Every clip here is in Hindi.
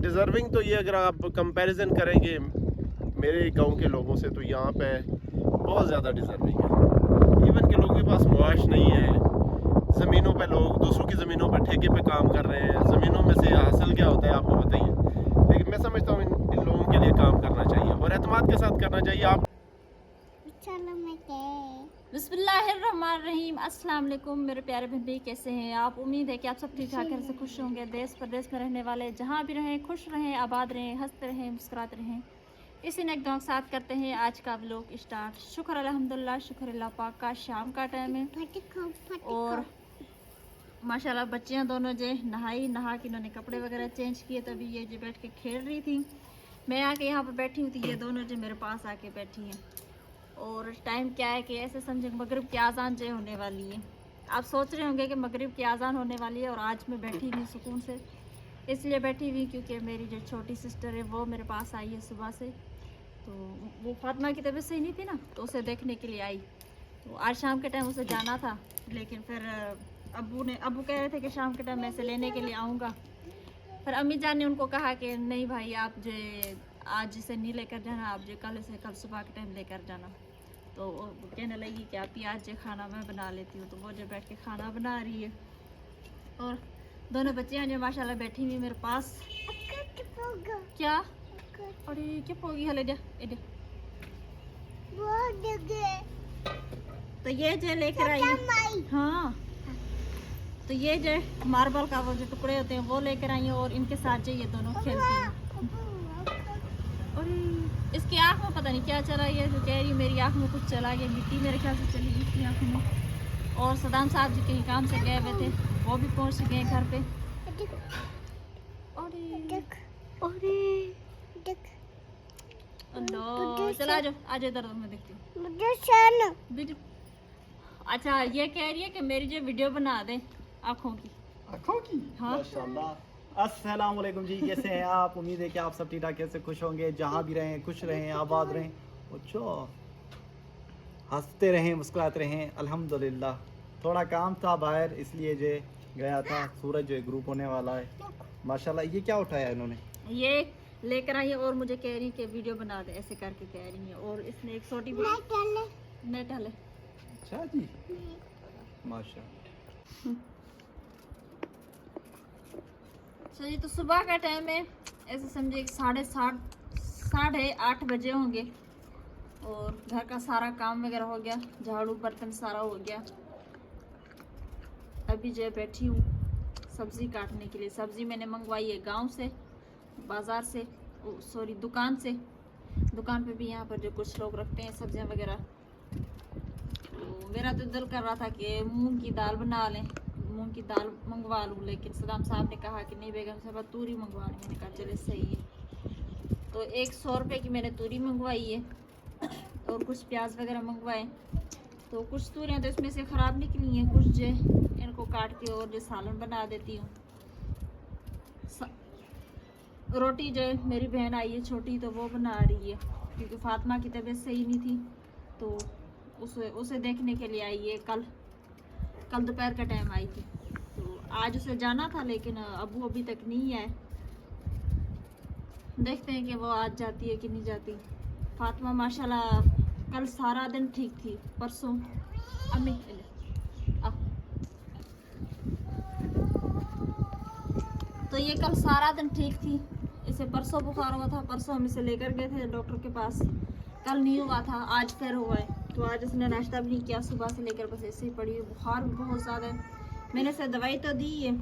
डिज़र्विंग तो ये अगर आप कंपैरिजन करेंगे मेरे गांव के लोगों से तो यहाँ पे बहुत ज़्यादा डिज़र्विंग है। इवन के लोगों के पास मुआश नहीं है, ज़मीनों पे लोग दूसरों की ज़मीनों पर ठेके पे काम कर रहे हैं। ज़मीनों में से हासिल क्या होता है आपको बताइए, लेकिन मैं समझता हूँ इन लोगों के लिए काम करना चाहिए और एतमाद के साथ करना चाहिए। आप बिस्मिल्लाहिर्रहमानिर्रहीम, अस्सलाम वालेकुम मेरे प्यारे बहन भाई, कैसे हैं आप? उम्मीद है कि आप सब ठीक ठाक घर से खुश होंगे। देश प्रदेश में रहने वाले जहाँ भी रहें खुश रहें, आबाद रहें, हंसते रहें, मुस्कुराते रहें। इसी ने एक दुआ के साथ करते हैं आज का व्लॉग स्टार्ट। शुक्र अल्हम्दुलिल्लाह, शुक्र अल्लाह पाक का। शाम का टाइम है और माशाल्लाह बच्चियाँ दोनों जो नहा के इन्होंने कपड़े वगैरह चेंज किए, तभी ये जो बैठ के खेल रही थी। मैं आके यहाँ पर बैठी हुई थी, ये दोनों जो मेरे पास आके बैठी हैं। और टाइम क्या है कि ऐसे समझे मगरिब की आज़ान जो होने वाली है। आप सोच रहे होंगे कि मगरिब की आज़ान होने वाली है और आज मैं बैठी हुई सुकून से, इसलिए बैठी हुई क्योंकि मेरी जो छोटी सिस्टर है वो मेरे पास आई है सुबह से। तो वो फातिमा की तबीयत सही नहीं थी ना, तो उसे देखने के लिए आई। तो आज शाम के टाइम उसे जाना था, लेकिन फिर अबू कह रहे थे कि शाम के टाइम मैं इसे लेने के लिए आऊँगा। फिर अम्मी जान ने उनको कहा कि नहीं भाई, आप जो आज इसे नहीं लेकर जाना, आप जो कल सुबह के टाइम लेकर जाना। तो वो कहने लगी कि आप आज जो खाना मैं बना लेती हूँ। तो वो जो बैठ के खाना बना रही है और दोनों बच्चियाँ जो माशाल्लाह बैठी हुई मेरे पास। क्या अरे क्या पोगी हले जा इधर। तो ये जो लेकर आई है, हाँ, तो ये जो मार्बल का वो जो टुकड़े होते हैं वो लेकर आई है और इनके साथ जो ये दोनों खेलती हैं। और इसकी आँख में पता नहीं क्या चला गया, जो कह रही मेरी आँख में कुछ चला गया, मिट्टी मेरे ख्याल से चली गई इसकी आँख में। और सदाम साहब जी कहीं काम से गए हुए थे, वो भी पहुंच गए घर पे। अल्लाह, चला जाओ, आज इधर मैं देखती हूँ। अच्छा, ये कह रही है कि मेरी जो वीडियो बना दे आँखों की। हाँ माशाल्लाह। अस्सलाम वालेकुम जी, कैसे हैं आप? उम्मीद है कि आप सब ठीक ठाक कैसे खुश होंगे, जहाँ भी रहें खुश रहें, आबाद रहें, अच्छा हंसते रहें, मुस्कुराते रहें। अल्हम्दुलिल्लाह थोड़ा काम था बाहर, इसलिए जो गया था। सूरज जो ग्रुप होने वाला है माशाल्लाह। ये क्या उठाया इन्होंने? ये लेकर आई है और मुझे कह रही है कि वीडियो बना दे, ऐसे करके कह रही है। और इसने एक छोटी नेट हले। अच्छा जी, माशाल्लाह। चलिए, तो सुबह का टाइम है, ऐसे समझिए 7:30 बजे होंगे और घर का सारा काम वगैरह हो गया, झाड़ू बर्तन सारा हो गया। अभी जो बैठी हूँ सब्ज़ी काटने के लिए। सब्ज़ी मैंने मंगवाई है गांव से, बाज़ार से, सॉरी दुकान से। दुकान पे भी यहाँ पर जो कुछ लोग रखते हैं सब्जियाँ वगैरह। तो मेरा तो दिल कर रहा था कि मूंग की दाल बना लें, मूंग की दाल मंगवा लूँ, लेकिन सदाम साहब ने कहा कि नहीं बेगम साहब तूरी मंगवा लें। मैंने कहा चले सही है। तो 100 रुपये की मैंने तूरी मंगवाई है और कुछ प्याज वगैरह मंगवाए। तो कुछ तूरियाँ तो इसमें से ख़राब निकली हैं, कुछ जो इनको काट के और जो सालन बना देती हूँ। रोटी जो मेरी बहन आई है छोटी, तो वो बना रही है क्योंकि फातिमा की तबीयत सही नहीं थी, तो उसे देखने के लिए आई है। कल दोपहर का टाइम आई थी, तो आज उसे जाना था, लेकिन अबू अभी तक नहीं आए। देखते हैं कि वो आज जाती है कि नहीं जाती। फातिमा माशाल्लाह कल सारा दिन ठीक थी, परसों अम्मी तो ये कल सारा दिन ठीक थी। इसे परसों बुखार हुआ था, परसों हम इसे लेकर गए थे डॉक्टर के पास, कल नहीं हुआ था, आज फिर हुआ है। तो आज इसने नाश्ता भी नहीं किया, सुबह से लेकर बस ऐसे ही पड़ी है। बुखार भी बहुत ज़्यादा है। मैंने इसे दवाई तो दी है,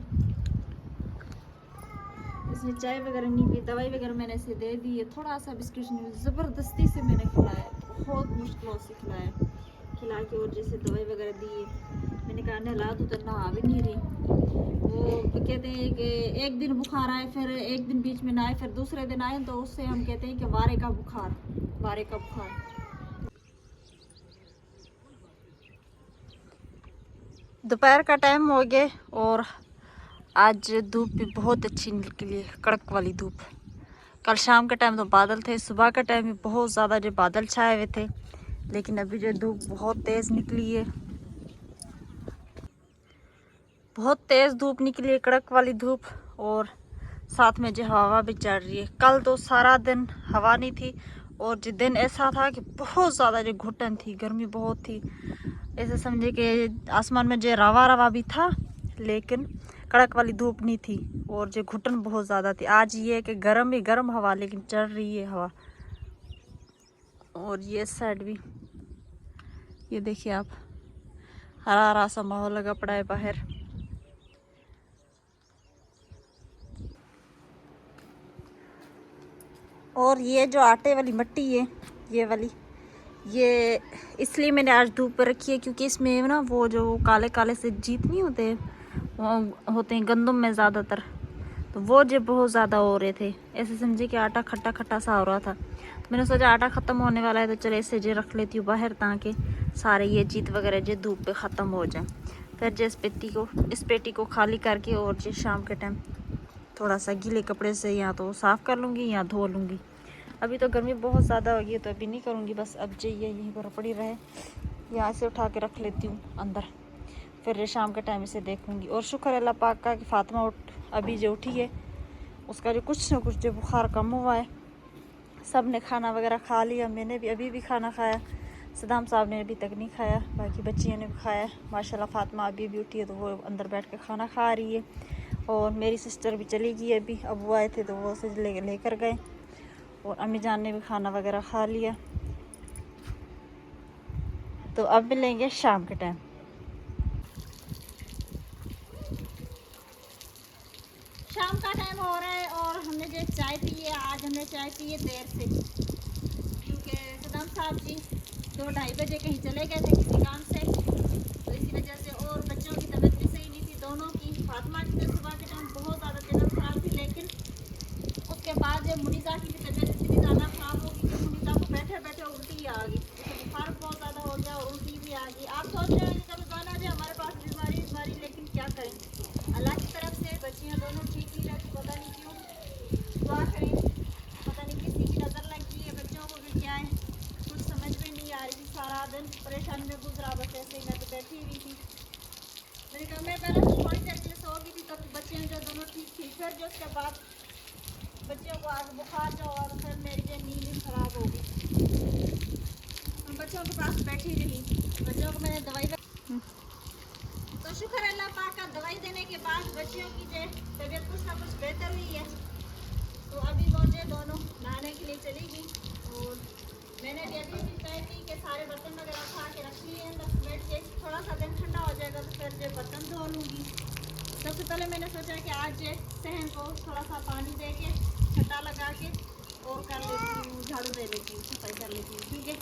इसने चाय वगैरह नहीं पी, दवाई वगैरह मैंने इसे दे दी है। थोड़ा सा बिस्किट ज़बरदस्ती से मैंने खिलाया, बहुत मुश्किलों से खिला के और जैसे दवाई वगैरह दी है। मैंने कहा नहला दूँ, तो नहा भी नहीं रही। वो कहते हैं कि एक दिन बुखार आए, फिर एक दिन बीच में ना आए, फिर दूसरे दिन आए, तो उससे हम कहते हैं कि वारे का बुखार। दोपहर का टाइम हो गया और आज धूप भी बहुत अच्छी निकली है, कड़क वाली धूप। कल शाम के टाइम तो बादल थे, सुबह का टाइम भी बहुत ज़्यादा जो बादल छाए हुए थे, लेकिन अभी जो धूप बहुत तेज़ निकली है, बहुत तेज़ धूप निकली है, कड़क वाली धूप। और साथ में जो हवा भी चल रही है। कल तो सारा दिन हवा नहीं थी और जो दिन ऐसा था कि बहुत ज़्यादा जो घुटन थी, गर्मी बहुत थी। ऐसे समझे कि आसमान में जो रवा रवा भी था लेकिन कड़क वाली धूप नहीं थी और जो घुटन बहुत ज़्यादा थी। आज ये है कि गर्म ही गर्म हवा लेकिन चल रही है हवा। और ये साइड भी ये देखिए आप, हरा हरा सा माहौल लगा पड़ा है बाहर। और ये जो आटे वाली मिट्टी है ये वाली, ये इसलिए मैंने आज धूप पर रखी है क्योंकि इसमें ना वो जो काले काले से जीत नहीं होते, वो होते हैं गंदम में ज़्यादातर, तो वो जो बहुत ज़्यादा हो रहे थे। ऐसे समझे कि आटा खट्टा खट्टा सा हो रहा था। तो मैंने सोचा आटा ख़त्म होने वाला है तो चले इससे जो रख लेती हूँ बाहर ताकि सारे ये जीत वगैरह जो धूप पे ख़त्म हो जाए। फिर जो इस पेटी को खाली करके और जो शाम के टाइम थोड़ा सा गीले कपड़े से या तो साफ़ कर लूँगी या धो लूँगी। अभी तो गर्मी बहुत ज़्यादा होगी तो अभी नहीं करूँगी, बस अब जाइए यहीं पर पड़ी रहे, यहाँ से उठा के रख लेती हूँ अंदर, फिर शाम के टाइम इसे देखूँगी। और शुक्र अल्लाह पाक का कि फ़ातिमा अभी जो उठी है उसका जो कुछ ना कुछ जो बुखार कम हुआ है। सब ने खाना वगैरह खा लिया, मैंने भी अभी भी खाना खाया, सदाम साहब ने अभी तक नहीं खाया, बाकी बच्चियों ने भी खाया। माशाल्लाह फ़ातिमा अभी भी उठी है तो वो अंदर बैठ के खाना खा रही है। और मेरी सिस्टर भी चली गई अभी, अब वो आए थे तो वो उसे लेकर गए। और अम्मी जान ने भी खाना वगैरह खा लिया। तो अब मिलेंगे शाम के टाइम। शाम का टाइम हो रहा है और हमने जो चाय पी है, आज हमने चाय पी है देर से क्योंकि सदाम साहब जी 2-2:30 बजे कहीं चले गए थे किसी काम से, तो इसी वजह से। और बच्चों की तबीयत भी सही नहीं थी दोनों की। फातिमा की तो सुबह के टाइम बहुत ज़्यादा तबीयत ख़राब थी, लेकिन उसके बाद जब मुनीज़ा की भी तबीयत इतनी ज़्यादा ख़राब हो गई कि मुनीज़ा को बैठे बैठे उल्टी आ गई, बुखार बहुत ज़्यादा हो गया और उल्टी भी आ गई। आप सोच रहे हैं कभी गाना जो हमारे पास बीमारी, लेकिन क्या करें, अल्लाह की तरफ से बच्चियाँ दोनों ठीक ही रहती, पता नहीं क्यों। दुआ करें, पता नहीं किसी की नज़र लग गई है बच्चों को भी क्या है, कुछ समझ में नहीं आ रही थी। सारा दिन परेशानी में गुजरा, बस ऐसे ही मैं तो बैठी हुई थी। मैंने कहा मैं पहले तो थोड़ी देर के लिए सो गई थी, तब बच्चियाँ जो दोनों ठीक थी। फिर जो उसके बाद बच्चों को आज बुखार जो और फिर मेरी जो नींद ख़राब हो गई। हम बच्चों के पास बैठी रही, बच्चों को मैंने दवाई तो शुक्र अल्लाह पाक का, दवाई देने के बाद बच्चियों की जो तबीयत कुछ ना कुछ बेहतर हुई है। तो अभी वो जो दोनों नहाने के लिए चली गई और मैंने भी अभी भी चाय पी के सारे बर्तन वगैरह उठा के रख लिए अंदर बैठ के। थोड़ा सा दिन ठंडा हो जाएगा तो फिर जो बर्तन धो लूँगी। सबसे पहले मैंने सोचा कि आज सहन को थोड़ा सा पानी दे के छट्टा लगा के और कर लेती हूँ, झाड़ू दे लेती हूँ, सफाई कर लेती हूँ, क्योंकि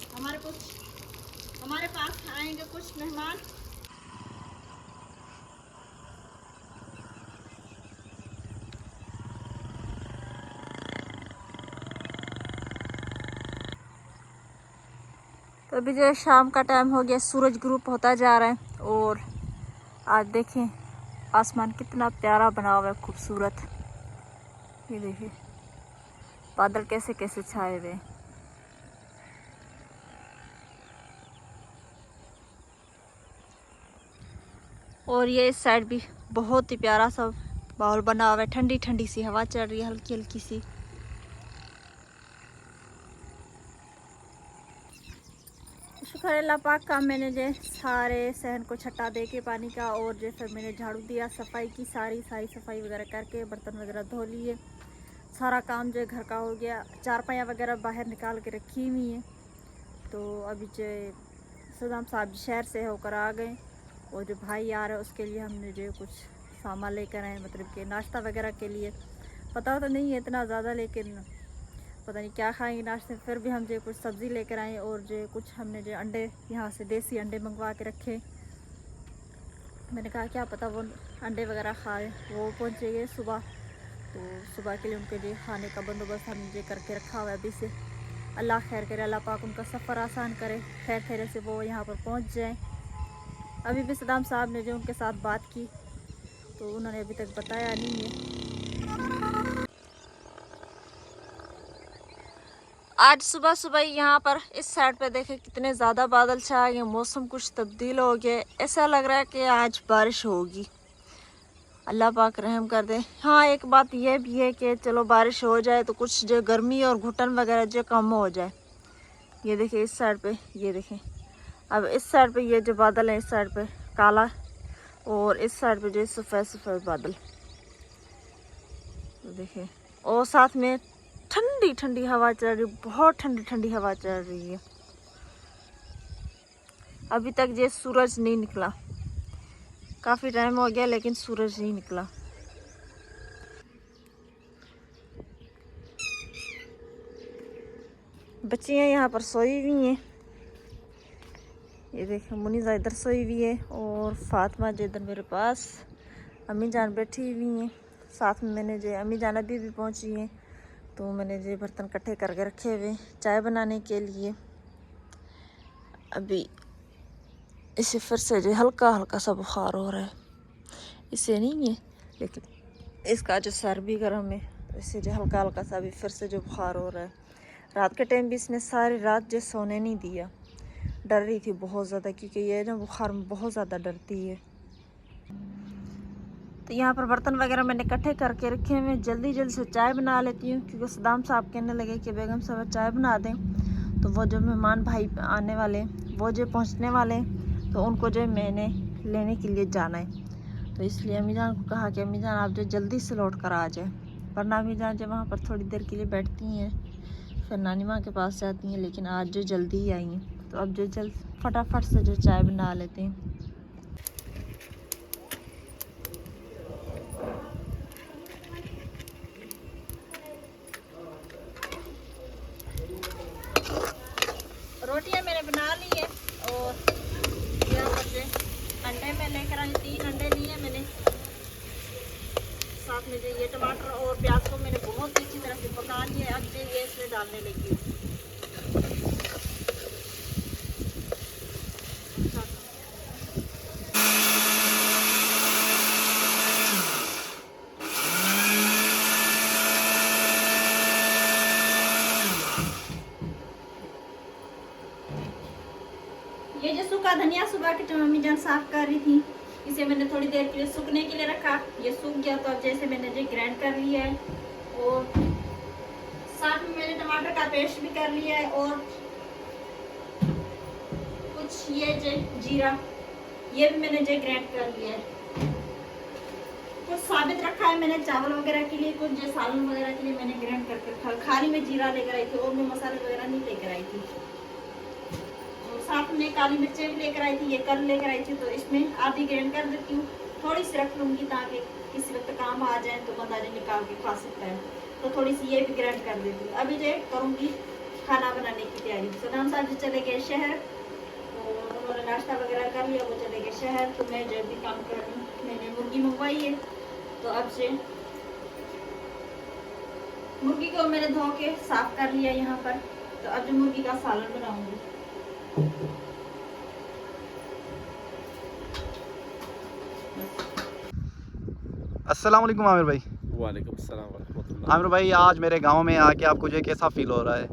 हमारे पास आएंगे कुछ मेहमान। तो अभी जो शाम का टाइम हो गया, सूरज ग्रुप होता जा रहा है और आज देखें आसमान कितना प्यारा बना हुआ है, खूबसूरत। ये देखिए बादल कैसे कैसे छाए हुए। और ये इस साइड भी बहुत ही प्यारा सा माहौल बना हुआ है, ठंडी ठंडी सी हवा चल रही है, हल्की हल्की सी। शुक्र अल्लाह पाक का, मैंने जो सारे सहन को छट्टा दे के पानी का और जो फिर मैंने झाड़ू दिया, सफाई की, सारी सफाई वगैरह करके बर्तन वगैरह धो लिए। सारा काम जो घर का हो गया। चारपाइयाँ वगैरह बाहर निकाल के रखी हुई हैं। तो अभी जो सदाम साहब शहर से होकर आ गए और जो भाई आ रहा है उसके लिए हमने जो कुछ सामान लेकर आए, मतलब कि नाश्ता वगैरह के लिए। पता तो नहीं है इतना ज़्यादा, लेकिन पता नहीं क्या खाएंगे नाश्ते। फिर भी हम जो कुछ सब्ज़ी लेकर आए और जो कुछ हमने जो अंडे यहाँ से देसी अंडे मंगवा के रखे। मैंने कहा क्या पता वो अंडे वगैरह खाए। वो पहुँचेंगे सुबह, तो सुबह के लिए उनके लिए खाने का बंदोबस्त हमने जो करके रखा हुआ है अभी से। अल्लाह खैर करे, अल्लाह पाक उनका सफ़र आसान करे, खैर खैर से वो यहाँ पर पहुँच जाए। अभी भी सदाम साहब ने जो उनके साथ बात की तो उन्होंने अभी तक बताया नहीं है। आज सुबह सुबह यहाँ पर इस साइड पे देखे कितने ज़्यादा बादल छा गए, मौसम कुछ तब्दील हो गया। ऐसा लग रहा है कि आज बारिश होगी। अल्लाह पाक रहम कर दे। हाँ, एक बात ये भी है कि चलो बारिश हो जाए तो कुछ जो गर्मी और घुटन वगैरह जो कम हो जाए। ये देखिए इस साइड पे, ये देखें अब इस साइड पे ये जो बादल है, इस साइड पे काला और इस साइड पे जो सफ़ेद सफ़ेद बादल, तो देखें। और साथ में ठंडी ठंडी हवा चल रही, बहुत ठंडी ठंडी हवा चल रही है। अभी तक ये सूरज नहीं निकला, काफ़ी टाइम हो गया लेकिन सूरज नहीं निकला। बच्चियाँ यहाँ पर सोई हुई हैं, ये देखें मुनीज़ा इधर सोई हुई है और फातिमा जो इधर मेरे पास, अम्मी जान बैठी हुई हैं साथ में। मैंने जो अम्मी जान अभी भी पहुँची हैं, तो मैंने जो बर्तन इकट्ठे करके रखे हुए चाय बनाने के लिए। अभी इसे फिर से जो हल्का हल्का सा बुखार हो रहा है, इसे नहीं है लेकिन इसका जो सर भी गर्म है, तो इससे जो हल्का हल्का सा भी फिर से जो बुखार हो रहा है। रात के टाइम भी इसने सारी रात जो सोने नहीं दिया, डर रही थी बहुत ज़्यादा, क्योंकि ये ना बुखार में बहुत ज़्यादा डरती है। तो यहाँ पर बर्तन वगैरह मैंने इकट्ठे करके रखे हुए, जल्दी जल्दी से चाय बना लेती हूँ, क्योंकि सदाम साहब कहने लगे कि बेगम साहब चाय बना दें। तो वो जो मेहमान भाई आने वाले, वो जो पहुँचने वाले, तो उनको जो मैंने लेने के लिए जाना है। तो इसलिए अम्मी जान को कहा कि अम्मी जान आप जो जल्दी से लौट कर आ जाए, वरना अम्मी जान जब वहाँ पर थोड़ी देर के लिए बैठती हैं फिर नानी माँ के पास जाती हैं, लेकिन आज जो जल्दी ही आई हैं। तो अब जो जल्द फटाफट से जो चाय बना लेते हैं। रोटियाँ मैंने बना ली है और यहाँ पर जो अंडे में लेकर आई, 3 अंडे लिए मैंने। साथ में जो ये टमाटर और प्याज को मैंने बहुत अच्छी तरह से पका लिया। अब जो ये इसमें डालने लगी हूँ। ये जो सूखा धनिया सुबह की जो मम्मी जान साफ कर रही थी, इसे मैंने थोड़ी देर के लिए सूखने के लिए रखा। ये सूख गया तो अब जैसे मैंने जो ग्राइंड कर लिया है, और साथ में मैंने टमाटर का पेस्ट भी कर लिया है, और कुछ ये जो जीरा ये भी मैंने जो ग्राइंड कर लिया है। कुछ साबित रखा है मैंने चावल वगैरह के लिए, कुछ जो सालन वगैरह के लिए मैंने ग्राइंड करके रखा। खाली में जीरा लेकर आई थी और मैं मसाले वगैरह नहीं लेकर आई थी। साथ में काली मिर्चें भी लेकर आई थी, ये कल लेकर आई थी, तो इसमें आधी ग्राइंड कर देती हूँ। थोड़ी सी रख लूँगी ताकि किसी वक्त काम आ जाए तो बंदा जो निकाल के खा सकता है। तो थोड़ी सी ये भी ग्राइंड कर देती हूँ। अभी जो करूँगी खाना बनाने की तैयारी। सदाम साहब जो चले गए शहर, तो उन्होंने नाश्ता वगैरह कर लिया, वो चले गए शहर। तो मैं जो भी काम कर रही हूँ, मैंने मुर्गी मंगवाई है, तो अब से मुर्गी को मैंने धो के साफ कर लिया यहाँ पर। तो अब जो मुर्गी का सालन बनाऊँगी। अस्सलाम वालेकुम आमिर भाई। वालेकुम सलाम वरहमतुल्लाह। आमिर भाई, आज मेरे गांव में आके आपको जो कैसा फील हो रहा है?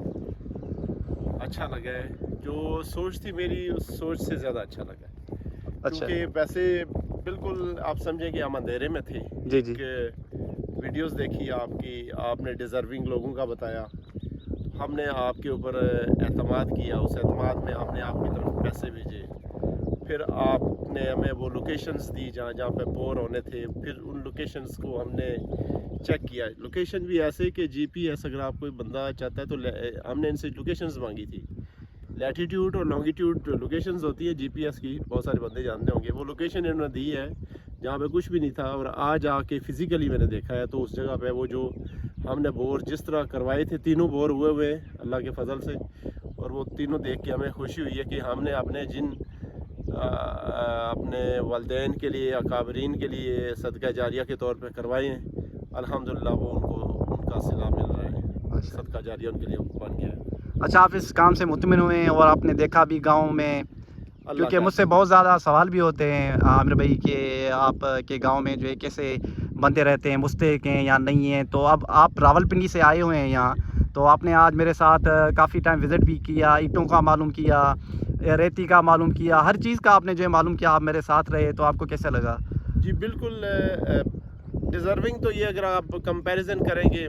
अच्छा लगा है, जो सोच थी मेरी उस सोच से ज़्यादा अच्छा लगा है। अच्छा। क्योंकि वैसे बिल्कुल आप समझे कि हम अंधेरे में थे। जी जी। कि वीडियोस देखी आपकी, आपने डिज़र्विंग लोगों का बताया, हमने आपके ऊपर एतमाद किया, उस एतमाद में हमने आपकी तरफ पैसे भेजे, फिर आपने हमें वो लोकेशंस दी जहाँ जहाँ पे बोर होने थे, फिर उन लोकेशंस को हमने चेक किया। लोकेशन भी ऐसे कि जीपीएस अगर आप कोई बंदा चाहता है तो हमने इनसे लोकेशंस मांगी थी। लैटीट्यूड और लॉन्गिट्यूड लोकेशंस होती है जीपीएस की, बहुत सारे बंदे जानते होंगे। वो लोकेशन इन्होंने दी है जहाँ पे कुछ भी नहीं था, और आज आके फिज़िकली मैंने देखा है। तो उस जगह पे वो जो हमने बोर जिस तरह करवाए थे, तीनों बोर हुए हुए अल्लाह के फजल से, और वो तीनों देख के हमें खुशी हुई है कि हमने अपने जिन अपने वालिदैन के लिए, अकाबरीन के लिए सदका जारिया के तौर पे करवाए हैं, अल्हम्दुलिल्लाह वो उनको उनका सिला मिल रहा है। सदका जारिया उनके लिए बन गया है। अच्छा, आप इस काम से मुतमिन हुए हैं और आपने देखा भी गांव में, क्योंकि मुझसे बहुत ज़्यादा सवाल भी होते हैं आमिर भाई कि आप के गांव में जो है कैसे बंदे रहते हैं, मुस्तहिक हैं या नहीं हैं। तो अब आप रावलपिंडी से आए हुए हैं यहाँ, तो आपने आज मेरे साथ काफ़ी टाइम विज़िट भी किया, ईंटों का मालूम किया, रेती का मालूम किया, हर चीज़ का आपने जो है मालूम किया। आप मेरे साथ रहे, तो आपको कैसे लगा? जी बिल्कुल, डिज़र्विंग तो ये अगर आप कंपैरिजन करेंगे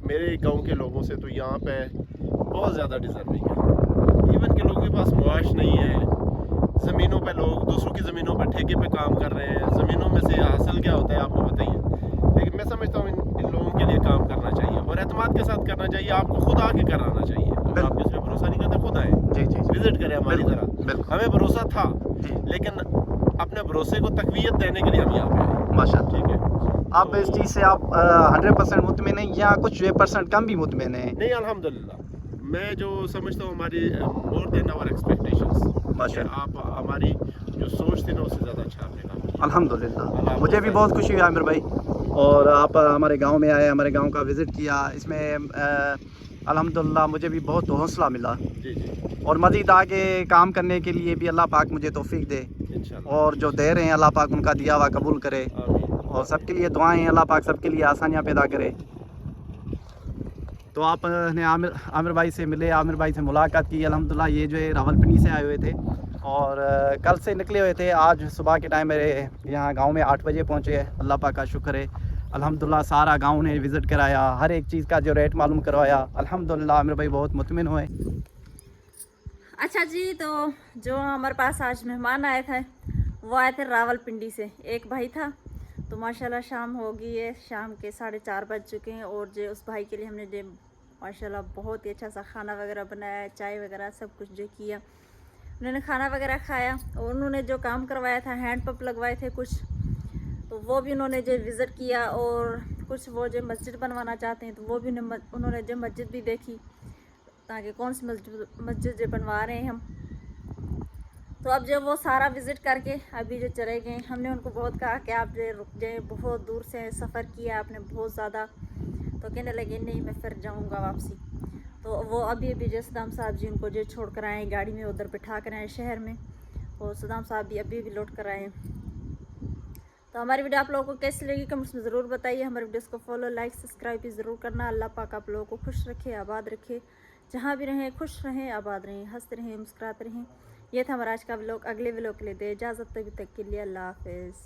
मेरे गांव के लोगों से तो यहाँ पे बहुत ज़्यादा डिज़र्विंग है। इवन के लोगों के पास मुआश नहीं है, ज़मीनों पे लोग दूसरों की ज़मीनों पर ठेके पे काम कर रहे हैं। ज़मीनों में से हासिल क्या होता है आपको बताइए, लेकिन मैं समझता हूँ इन लोगों के लिए काम करना चाहिए और एतमाद के साथ करना चाहिए। आपको खुद आके कराना चाहिए। अगर आप किसी पे भरोसा नहीं करते खुद आए, जी जी विजिट करें हमारी तरह। हमें भरोसा था लेकिन अपने भरोसे को तकवीयत देने के लिए हम यहाँ पे आए। माशाल्लाह। ठीक है, आप इस चीज़ से आप 100% मुतमिन हैं या कुछ 1% कम भी मुतमिन हैं? नहीं अल्हम्दुलिल्लाह मैं जो समझता हूँ हमारी मोर देन आवर एक्सपेक्टेशंस। माशाल्लाह। आप हमारी जो सोच थी ना उससे ज़्यादा अच्छा आपने काम किया। अल्हम्दुलिल्लाह, मुझे भी बहुत खुशी हुई आमिर भाई, और आप हमारे गांव में आए, हमारे गांव का विज़िट किया, इसमें अल्हम्दुलिल्लाह मुझे भी बहुत हौसला मिला जी जी और मज़ीद आगे काम करने के लिए भी अल्लाह पाक मुझे तौफीक दे इंशाल्लाह। और जो दे रहे हैं अल्लाह पाक उनका दिया हुआ कबूल करे आमीन। और सबके लिए दुआएं, अल्लाह पाक सबके लिए आसानियाँ पैदा करे। तो आपने आमिर भाई से मिले, आमिर भाई से मुलाकात की। अल्हम्दुलिल्लाह ये जो है रावलपिंडी से आए हुए थे और कल से निकले हुए थे। आज सुबह के टाइम मेरे यहाँ गांव में 8 बजे पहुँचे। अल्लाह पाक का शुक्र है, अल्हम्दुलिल्लाह सारा गांव ने विज़िट कराया, हर एक चीज़ का जो रेट मालूम करवाया। अल्हम्दुलिल्लाह आमिर भाई बहुत मुतमिन हुए। अच्छा जी, तो जो हमारे पास आज मेहमान आए थे वो आए थे रावलपिंडी से। एक भाई था, तो माशाल्लाह शाम हो गई है, शाम के 4:30 बज चुके हैं और जो उस भाई के लिए हमने जो माशाल्लाह बहुत ही अच्छा सा खाना वगैरह बनाया, चाय वगैरह सब कुछ जो किया। उन्होंने खाना वगैरह खाया और उन्होंने जो काम करवाया था, हैंड पंप लगवाए थे कुछ, तो वो भी उन्होंने जो विज़िट किया और कुछ वो जो मस्जिद बनवाना चाहते हैं तो वो भी उन्होंने जो मस्जिद भी देखी, ताकि कौन सी मस्जिद जो बनवा रहे हैं हम। तो अब जब वो सारा विज़िट करके अभी जो चले गए, हमने उनको बहुत कहा कि आप जो रुक जाए, बहुत दूर से सफ़र किया आपने बहुत ज़्यादा, तो कहने लगे नहीं मैं फिर जाऊंगा वापसी। तो वो अभी जो सदाम साहब जी उनको जो छोड़ कर आए गाड़ी में, उधर बिठा कर आए शहर में, और सदाम साहब भी अभी लौट कर आए। तो हमारी वीडियो आप लोगों को कैसी लगी कमेंट्स में ज़रूर बताइए। हमारे वीडियोस को फॉलो, लाइक, सब्सक्राइब भी ज़रूर करना। अल्लाह पाक आप लोगों को खुश रखे, आबाद रखे, जहाँ भी रहें खुश रहें, आबाद रहें, हंसते रहें, मुस्कुराते रहें। ये था हमारा आज का व्लॉग। अगले व्लॉग के लिए दे इजाज़त, तभी तक के लिए अल्लाह हाफ़िज़।